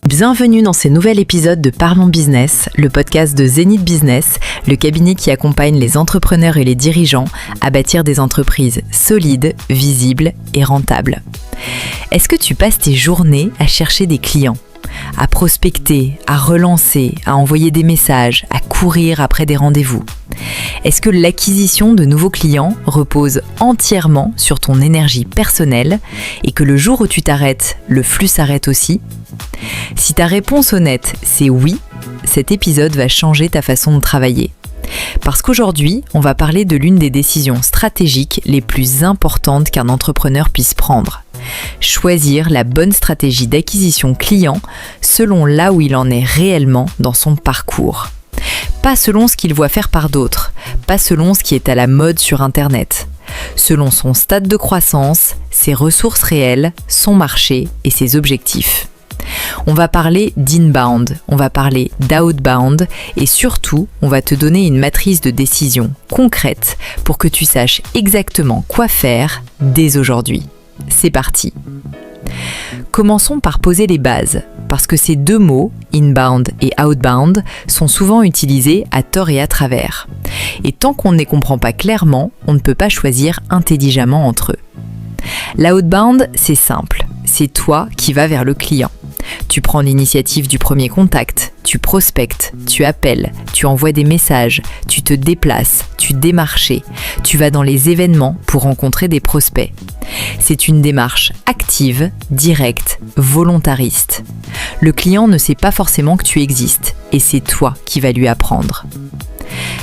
Bienvenue dans ce nouvel épisode de Parlons Business, le podcast de Zenith Business, le cabinet qui accompagne les entrepreneurs et les dirigeants à bâtir des entreprises solides, visibles et rentables. Est-ce que tu passes tes journées à chercher des clients, à prospecter, à relancer, à envoyer des messages, à courir après des rendez-vous ? Est-ce que l'acquisition de nouveaux clients repose entièrement sur ton énergie personnelle et que le jour où tu t'arrêtes, le flux s'arrête aussi ? Si ta réponse honnête, c'est oui, cet épisode va changer ta façon de travailler. Parce qu'aujourd'hui, on va parler de l'une des décisions stratégiques les plus importantes qu'un entrepreneur puisse prendre. Choisir la bonne stratégie d'acquisition client selon là où il en est réellement dans son parcours. Pas selon ce qu'il voit faire par d'autres, pas selon ce qui est à la mode sur Internet. Selon son stade de croissance, ses ressources réelles, son marché et ses objectifs. On va parler d'inbound, on va parler d'outbound et surtout, on va te donner une matrice de décision concrète pour que tu saches exactement quoi faire dès aujourd'hui. C'est parti. Commençons par poser les bases, parce que ces deux mots, inbound et outbound, sont souvent utilisés à tort et à travers. Et tant qu'on ne les comprend pas clairement, on ne peut pas choisir intelligemment entre eux. L'outbound, c'est simple, c'est toi qui vas vers le client. Tu prends l'initiative du premier contact, tu prospectes, tu appelles, tu envoies des messages, tu te déplaces, tu démarches, tu vas dans les événements pour rencontrer des prospects. C'est une démarche active, directe, volontariste. Le client ne sait pas forcément que tu existes et c'est toi qui vas lui apprendre.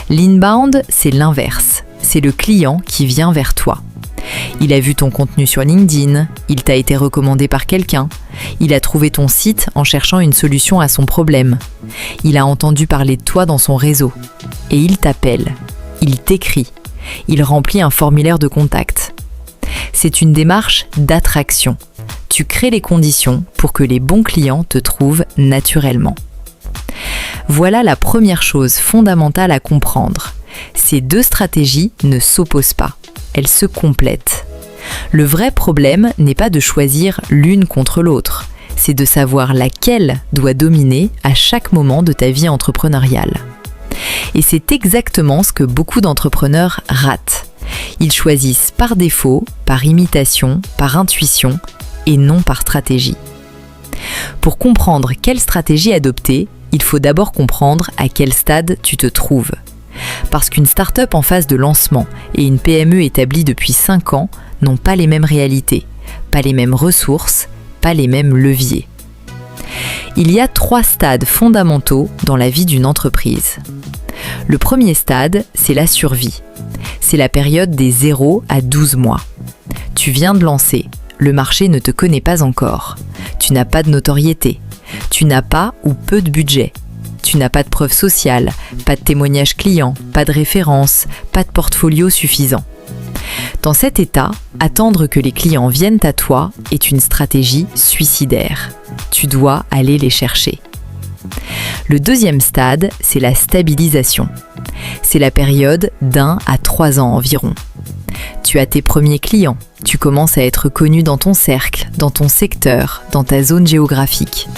L'inbound, c'est l'inverse. C'est le client qui vient vers toi. Il a vu ton contenu sur LinkedIn, il t'a été recommandé par quelqu'un, il a trouvé ton site en cherchant une solution à son problème, il a entendu parler de toi dans son réseau, et il t'appelle, il t'écrit, il remplit un formulaire de contact. C'est une démarche d'attraction. Tu crées les conditions pour que les bons clients te trouvent naturellement. Voilà la première chose fondamentale à comprendre. Ces deux stratégies ne s'opposent pas. Elles se complètent. Le vrai problème n'est pas de choisir l'une contre l'autre, c'est de savoir laquelle doit dominer à chaque moment de ta vie entrepreneuriale. Et c'est exactement ce que beaucoup d'entrepreneurs ratent. Ils choisissent par défaut, par imitation, par intuition et non par stratégie. Pour comprendre quelle stratégie adopter, il faut d'abord comprendre à quel stade tu te trouves. Parce qu'une start-up en phase de lancement et une PME établie depuis 5 ans n'ont pas les mêmes réalités, pas les mêmes ressources, pas les mêmes leviers. Il y a 3 stades fondamentaux dans la vie d'une entreprise. Le premier stade, c'est la survie. C'est la période des 0 à 12 mois. Tu viens de lancer, le marché ne te connaît pas encore. Tu n'as pas de notoriété. Tu n'as pas ou peu de budget. Tu n'as pas de preuve sociale, pas de témoignage client, pas de référence, pas de portfolio suffisant. Dans cet état, attendre que les clients viennent à toi est une stratégie suicidaire. Tu dois aller les chercher. Le deuxième stade, c'est la stabilisation. C'est la période d'1 à 3 ans environ. Tu as tes premiers clients, tu commences à être connu dans ton cercle, dans ton secteur, dans ta zone géographique.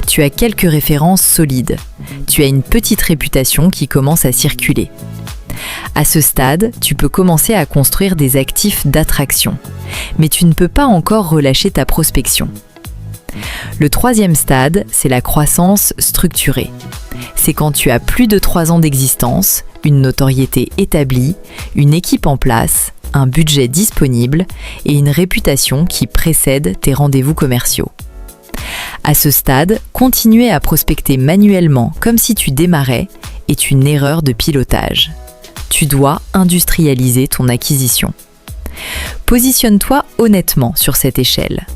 Tu as quelques références solides. Tu as une petite réputation qui commence à circuler. À ce stade, tu peux commencer à construire des actifs d'attraction, mais tu ne peux pas encore relâcher ta prospection. Le troisième stade, c'est la croissance structurée. C'est quand tu as plus de 3 ans d'existence, une notoriété établie, une équipe en place, un budget disponible et une réputation qui précède tes rendez-vous commerciaux. À ce stade, continuer à prospecter manuellement comme si tu démarrais est une erreur de pilotage. Tu dois industrialiser ton acquisition. Positionne-toi honnêtement sur cette échelle.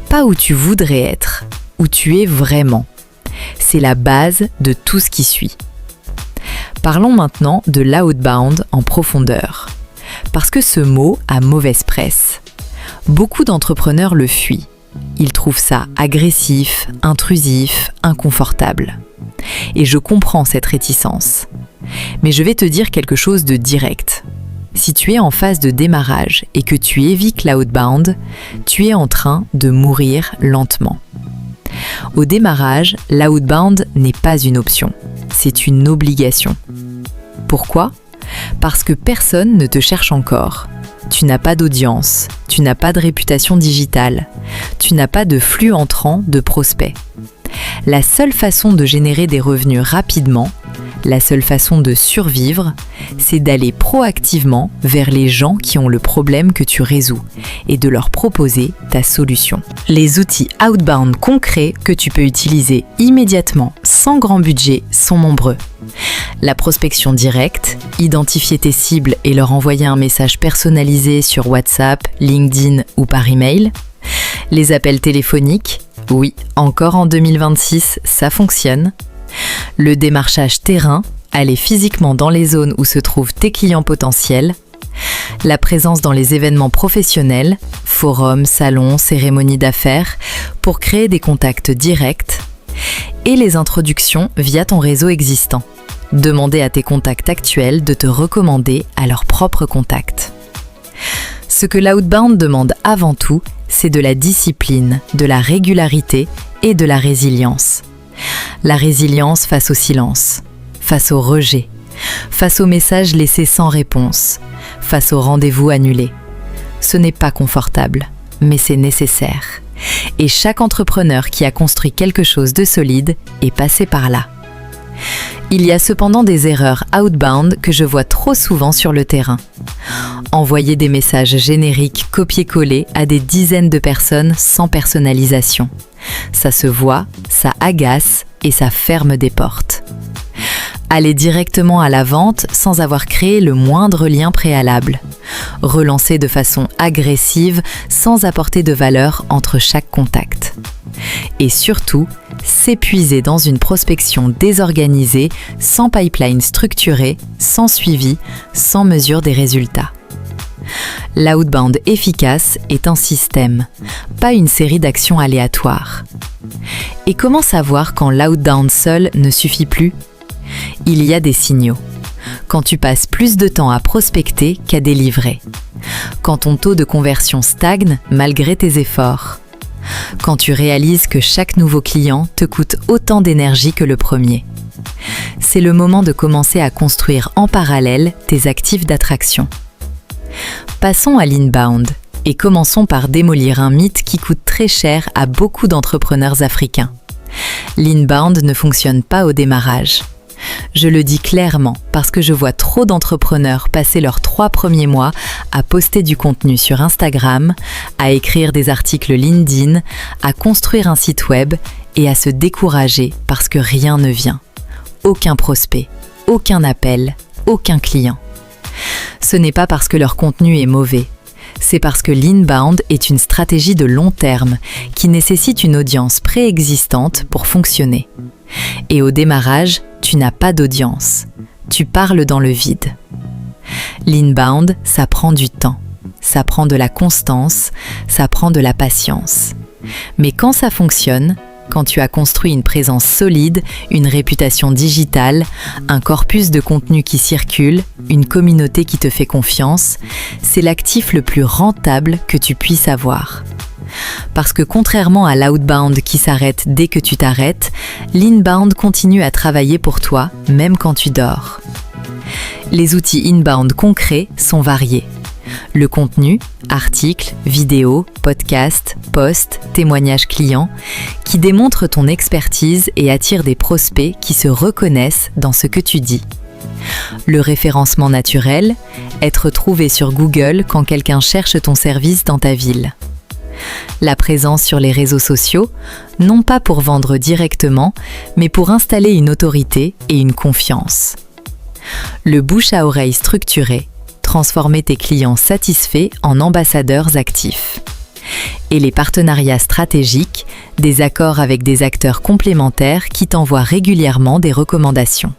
Pas où tu voudrais être, où tu es vraiment. C'est la base de tout ce qui suit. Parlons maintenant de l'outbound en profondeur. Parce que ce mot a mauvaise presse. Beaucoup d'entrepreneurs le fuient. Ils trouvent ça agressif, intrusif, inconfortable. Et je comprends cette réticence. Mais je vais te dire quelque chose de direct. Si tu es en phase de démarrage et que tu évites l'outbound, tu es en train de mourir lentement. Au démarrage, l'outbound n'est pas une option, c'est une obligation. Pourquoi ? Parce que personne ne te cherche encore. Tu n'as pas d'audience, tu n'as pas de réputation digitale, tu n'as pas de flux entrant de prospects. La seule façon de générer des revenus rapidement, la seule façon de survivre, c'est d'aller proactivement vers les gens qui ont le problème que tu résous et de leur proposer ta solution. Les outils outbound concrets que tu peux utiliser immédiatement sans grand budget sont nombreux. La prospection directe, identifier tes cibles et leur envoyer un message personnalisé sur WhatsApp, LinkedIn ou par email. Les appels téléphoniques, oui, encore en 2026, ça fonctionne. Le démarchage terrain, aller physiquement dans les zones où se trouvent tes clients potentiels. La présence dans les événements professionnels, forums, salons, cérémonies d'affaires, pour créer des contacts directs. Et les introductions via ton réseau existant. Demander à tes contacts actuels de te recommander à leurs propres contacts. Ce que l'outbound demande avant tout, c'est de la discipline, de la régularité et de la résilience. La résilience face au silence, face au rejet, face aux messages laissés sans réponse, face aux rendez-vous annulés. Ce n'est pas confortable, mais c'est nécessaire. Et chaque entrepreneur qui a construit quelque chose de solide est passé par là. Il y a cependant des erreurs outbound que je vois trop souvent sur le terrain. Envoyer des messages génériques copier-coller à des dizaines de personnes sans personnalisation. Ça se voit, ça agace et ça ferme des portes. Aller directement à la vente sans avoir créé le moindre lien préalable. Relancer de façon agressive sans apporter de valeur entre chaque contact. Et surtout, s'épuiser dans une prospection désorganisée, sans pipeline structuré, sans suivi, sans mesure des résultats. L'outbound efficace est un système, pas une série d'actions aléatoires. Et comment savoir quand l'outbound seul ne suffit plus ? Il y a des signaux. Quand tu passes plus de temps à prospecter qu'à délivrer. Quand ton taux de conversion stagne malgré tes efforts. Quand tu réalises que chaque nouveau client te coûte autant d'énergie que le premier. C'est le moment de commencer à construire en parallèle tes actifs d'attraction. Passons à l'inbound et commençons par démolir un mythe qui coûte très cher à beaucoup d'entrepreneurs africains. L'inbound ne fonctionne pas au démarrage. Je le dis clairement parce que je vois trop d'entrepreneurs passer leurs 3 premiers mois à poster du contenu sur Instagram, à écrire des articles LinkedIn, à construire un site web et à se décourager parce que rien ne vient. Aucun prospect, aucun appel, aucun client. Ce n'est pas parce que leur contenu est mauvais. C'est parce que l'inbound est une stratégie de long terme qui nécessite une audience préexistante pour fonctionner. Et au démarrage, tu n'as pas d'audience. Tu parles dans le vide. L'inbound, ça prend du temps. Ça prend de la constance, ça prend de la patience. Mais quand ça fonctionne, quand tu as construit une présence solide, une réputation digitale, un corpus de contenu qui circule, une communauté qui te fait confiance, c'est l'actif le plus rentable que tu puisses avoir. Parce que contrairement à l'outbound qui s'arrête dès que tu t'arrêtes, l'inbound continue à travailler pour toi, même quand tu dors. Les outils inbound concrets sont variés. Le contenu, articles, vidéos, podcasts, posts, témoignages clients, qui démontrent ton expertise et attirent des prospects qui se reconnaissent dans ce que tu dis. Le référencement naturel, être trouvé sur Google quand quelqu'un cherche ton service dans ta ville. La présence sur les réseaux sociaux, non pas pour vendre directement, mais pour installer une autorité et une confiance. Le bouche à oreille structuré, transformer tes clients satisfaits en ambassadeurs actifs. Et les partenariats stratégiques, des accords avec des acteurs complémentaires qui t'envoient régulièrement des recommandations.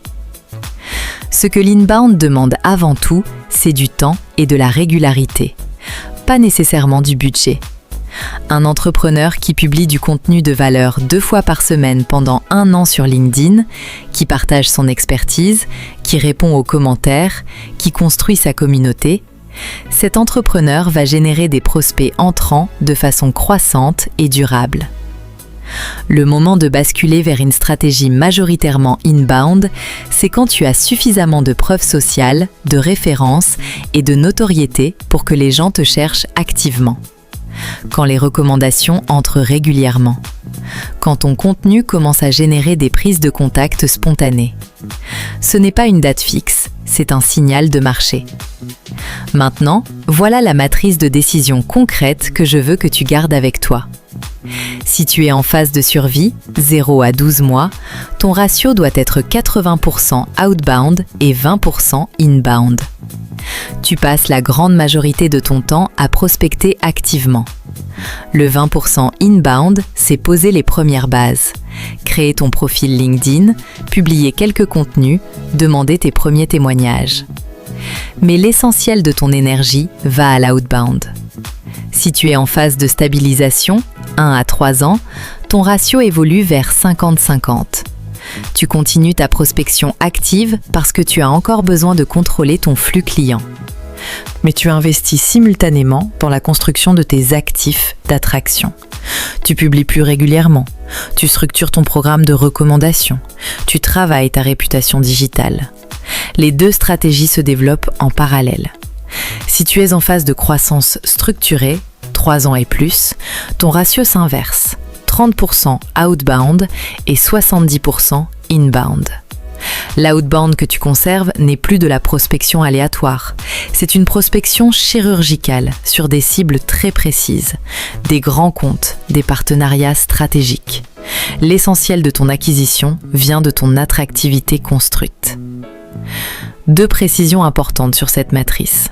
Ce que l'inbound demande avant tout, c'est du temps et de la régularité, pas nécessairement du budget. Un entrepreneur qui publie du contenu de valeur 2 fois par semaine pendant 1 an sur LinkedIn, qui partage son expertise, qui répond aux commentaires, qui construit sa communauté, Cet entrepreneur va générer des prospects entrants de façon croissante et durable. Le moment de basculer vers une stratégie majoritairement inbound, c'est quand tu as suffisamment de preuves sociales, de références et de notoriété pour que les gens te cherchent activement. Quand les recommandations entrent régulièrement. Quand ton contenu commence à générer des prises de contact spontanées. Ce n'est pas une date fixe, c'est un signal de marché. Maintenant, voilà la matrice de décision concrète que je veux que tu gardes avec toi. Si tu es en phase de survie, 0 à 12 mois, ton ratio doit être 80% outbound et 20% inbound. Tu passes la grande majorité de ton temps à prospecter activement. Le 20% inbound, c'est poser les premières bases. Créer ton profil LinkedIn, publier quelques contenus, demander tes premiers témoignages. Mais l'essentiel de ton énergie va à l'outbound. Si tu es en phase de stabilisation, 1 à 3 ans, ton ratio évolue vers 50-50. Tu continues ta prospection active parce que tu as encore besoin de contrôler ton flux client. Mais tu investis simultanément dans la construction de tes actifs d'attraction. Tu publies plus régulièrement, tu structures ton programme de recommandation, tu travailles ta réputation digitale. Les deux stratégies se développent en parallèle. Si tu es en phase de croissance structurée, 3 ans et plus, ton ratio s'inverse, 30% outbound et 70% inbound. L'outbound que tu conserves n'est plus de la prospection aléatoire. C'est une prospection chirurgicale sur des cibles très précises, des grands comptes, des partenariats stratégiques. L'essentiel de ton acquisition vient de ton attractivité construite. 2 précisions importantes sur cette matrice.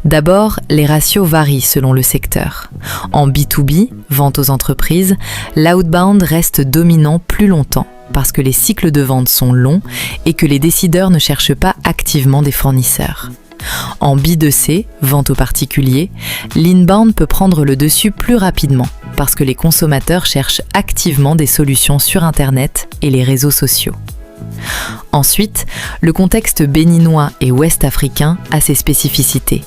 D'abord, les ratios varient selon le secteur. En B2B, vente aux entreprises, l'outbound reste dominant plus longtemps parce que les cycles de vente sont longs et que les décideurs ne cherchent pas activement des fournisseurs. En B2C, vente aux particuliers, l'inbound peut prendre le dessus plus rapidement parce que les consommateurs cherchent activement des solutions sur Internet et les réseaux sociaux. Ensuite, le contexte béninois et ouest-africain a ses spécificités.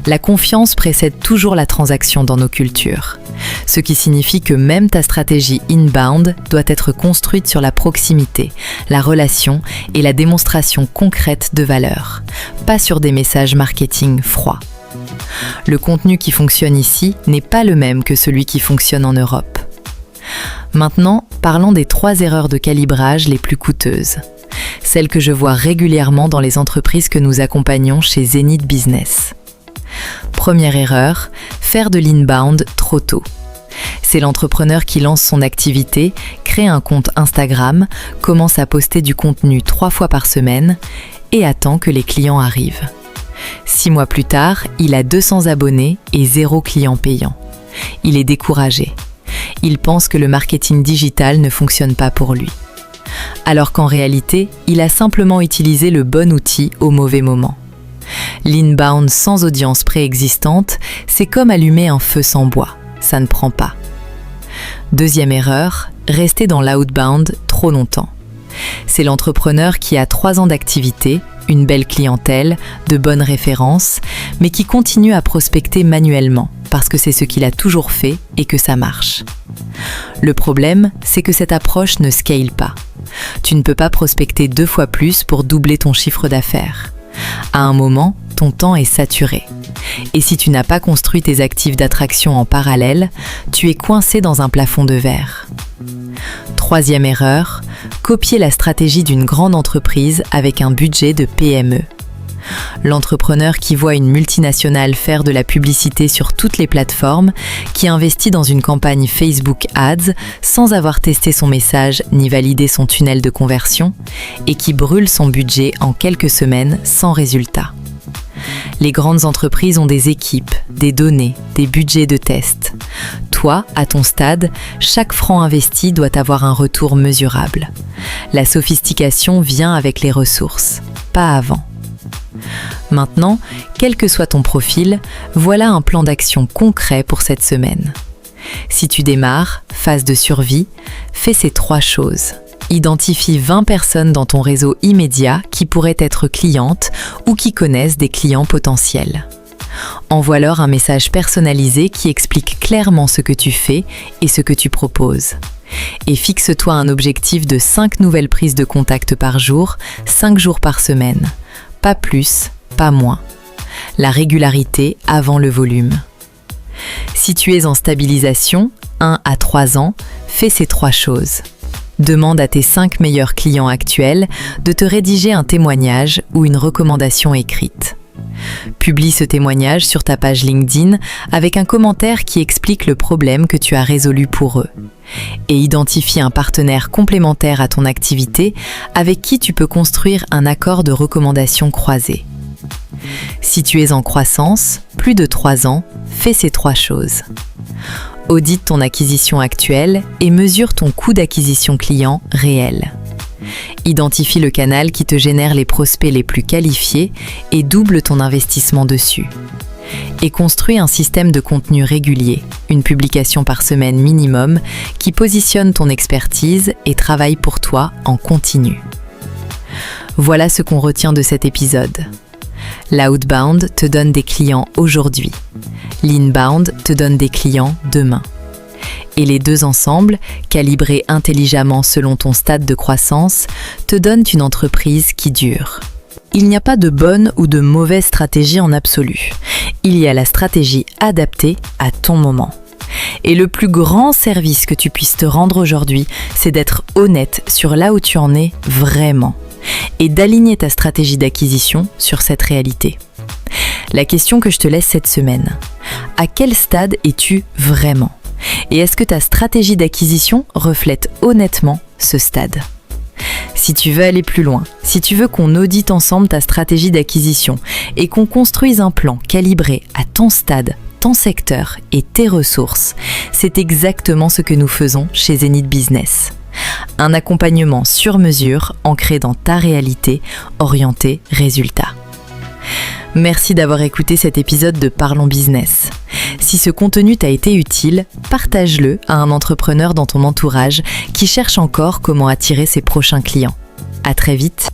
La confiance précède toujours la transaction dans nos cultures, ce qui signifie que même ta stratégie inbound doit être construite sur la proximité, la relation et la démonstration concrète de valeur, pas sur des messages marketing froids. Le contenu qui fonctionne ici n'est pas le même que celui qui fonctionne en Europe. Maintenant, parlons des 3 erreurs de calibrage les plus coûteuses. Celles que je vois régulièrement dans les entreprises que nous accompagnons chez Zenith Business. Première erreur, faire de l'inbound trop tôt. C'est l'entrepreneur qui lance son activité, crée un compte Instagram, commence à poster du contenu 3 fois par semaine et attend que les clients arrivent. 6 mois plus tard, il a 200 abonnés et 0 client payant. Il est découragé. Il pense que le marketing digital ne fonctionne pas pour lui. Alors qu'en réalité, il a simplement utilisé le bon outil au mauvais moment. L'inbound sans audience préexistante, c'est comme allumer un feu sans bois, ça ne prend pas. Deuxième erreur, rester dans l'outbound trop longtemps. C'est l'entrepreneur qui a 3 ans d'activité, une belle clientèle, de bonnes références, mais qui continue à prospecter manuellement parce que c'est ce qu'il a toujours fait et que ça marche. Le problème, c'est que cette approche ne scale pas. Tu ne peux pas prospecter 2 fois plus pour doubler ton chiffre d'affaires. À un moment, ton temps est saturé. Et si tu n'as pas construit tes actifs d'attraction en parallèle, tu es coincé dans un plafond de verre. Troisième erreur, copier la stratégie d'une grande entreprise avec un budget de PME. L'entrepreneur qui voit une multinationale faire de la publicité sur toutes les plateformes, qui investit dans une campagne Facebook Ads sans avoir testé son message ni validé son tunnel de conversion, et qui brûle son budget en quelques semaines sans résultat. Les grandes entreprises ont des équipes, des données, des budgets de test. Toi, à ton stade, chaque franc investi doit avoir un retour mesurable. La sophistication vient avec les ressources, pas avant. Maintenant, quel que soit ton profil, voilà un plan d'action concret pour cette semaine. Si tu démarres, phase de survie, fais ces 3 choses. Identifie 20 personnes dans ton réseau immédiat qui pourraient être clientes ou qui connaissent des clients potentiels. Envoie-leur un message personnalisé qui explique clairement ce que tu fais et ce que tu proposes. Et fixe-toi un objectif de 5 nouvelles prises de contact par jour, 5 jours par semaine. Pas plus, pas moins. La régularité avant le volume. Si tu es en stabilisation, 1 à 3 ans, fais ces 3 choses. Demande à tes 5 meilleurs clients actuels de te rédiger un témoignage ou une recommandation écrite. Publie ce témoignage sur ta page LinkedIn avec un commentaire qui explique le problème que tu as résolu pour eux. Et identifie un partenaire complémentaire à ton activité avec qui tu peux construire un accord de recommandation croisé. Si tu es en croissance, plus de 3 ans, fais ces 3 choses. Audite ton acquisition actuelle et mesure ton coût d'acquisition client réel. Identifie le canal qui te génère les prospects les plus qualifiés et double ton investissement dessus. Et construis un système de contenu régulier, une publication par semaine minimum, qui positionne ton expertise et travaille pour toi en continu. Voilà ce qu'on retient de cet épisode. L'outbound te donne des clients aujourd'hui. L'inbound te donne des clients demain. Et les deux ensemble, calibrés intelligemment selon ton stade de croissance, te donnent une entreprise qui dure. Il n'y a pas de bonne ou de mauvaise stratégie en absolu. Il y a la stratégie adaptée à ton moment. Et le plus grand service que tu puisses te rendre aujourd'hui, c'est d'être honnête sur là où tu en es vraiment. Et d'aligner ta stratégie d'acquisition sur cette réalité. La question que je te laisse cette semaine, à quel stade es-tu vraiment ? Et est-ce que ta stratégie d'acquisition reflète honnêtement ce stade ? Si tu veux aller plus loin, si tu veux qu'on audite ensemble ta stratégie d'acquisition et qu'on construise un plan calibré à ton stade, ton secteur et tes ressources, c'est exactement ce que nous faisons chez Zenith Business. Un accompagnement sur mesure ancré dans ta réalité, orienté résultat. Merci d'avoir écouté cet épisode de Parlons Business. Si ce contenu t'a été utile, partage-le à un entrepreneur dans ton entourage qui cherche encore comment attirer ses prochains clients. À très vite.